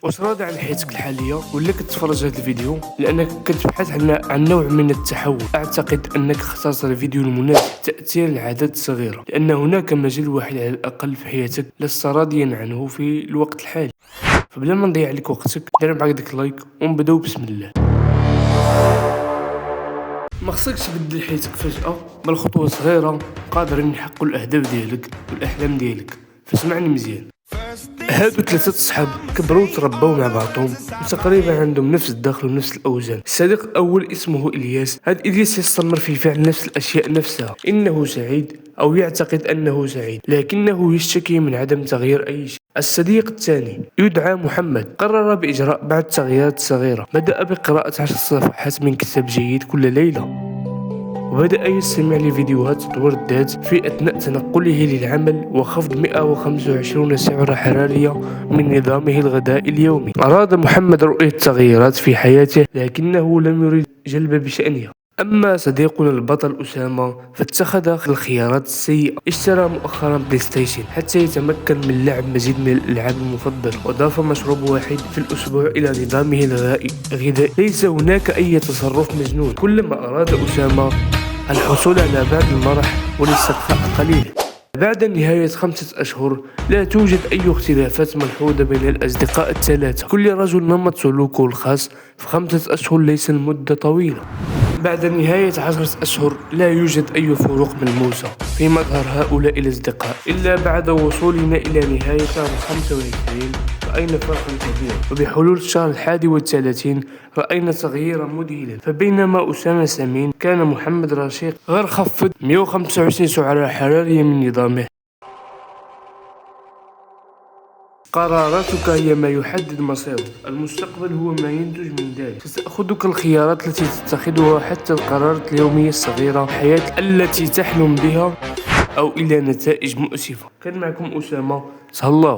واش راضي عن حياتك الحاليه ولا كتفرج هذا الفيديو لانك كتبحث عن نوع من التحول؟ اعتقد انك اخترت الفيديو المناسب. تاثير العادات الصغيره، لان هناك مجال واحد على الاقل في حياتك لست راضيا عنه في الوقت الحالي. فبلا ما نضيع عليك وقتك، دير معاك ديك لايك ونبداو بسم الله. ما خصكش تبدل حياتك فجاه، بل خطوه صغيره قادرين نحققوا الاهداف ديالك والاحلام ديالك. فاسمعني مزيان. هادو ثلاثة صحاب كبروا وتربوا مع بعضهم، وتقريبا عندهم نفس الدخل ونفس الأوزان. الصديق الأول اسمه إلياس. هاد إلياس يستمر في فعل نفس الأشياء نفسها. إنه سعيد أو يعتقد أنه سعيد، لكنه يشتكي من عدم تغيير أي شيء. الصديق الثاني يدعى محمد. قرر بإجراء بعض التغييرات صغيرة. بدأ بقراءة 10 صفحات من كتاب جيد كل ليلة، وبدأ يستمع لفيديوهات تطوير الذات في أثناء تنقله للعمل، وخفض 125 سعرة حرارية من نظامه الغذائي اليومي. أراد محمد رؤية تغييرات في حياته، لكنه لم يرد جلب بشأنها. أما صديقنا البطل أسامة فاتخذ الخيارات السيئة. اشترى مؤخرا بلاي ستيشن حتى يتمكن من لعب مزيد من الألعاب المفضلة، وضاف مشروب واحد في الأسبوع إلى نظامه الغذائي. ليس هناك أي تصرف مجنون، كلما أراد أسامة الحصول على بعض المرح والاسترخاء قليلا. بعد نهاية 5 أشهر لا توجد أي اختلافات ملحوظة بين الأصدقاء الثلاثة. كل رجل نمط سلوكه الخاص، في 5 أشهر ليس المدة طويلة. بعد نهاية 10 أشهر لا يوجد أي فروق ملموسة في مظهر هؤلاء الأصدقاء، إلا بعد وصولنا إلى نهاية شهر 25 رأينا فرقا كبيرا، وبحلول الشهر 31 رأينا تغييرا مذهلا. فبينما أسامة سمين، كان محمد رشيق غير خفض 125 سعرة حرارية من نظامه. قراراتك هي ما يحدد مصيرك، المستقبل هو ما ينتج من ذلك. ستأخذك الخيارات التي تتخذها، حتى القرارات اليومية الصغيرة، الحياة التي تحلم بها أو إلى نتائج مؤسفة. كان معكم أسامة، تهلاو.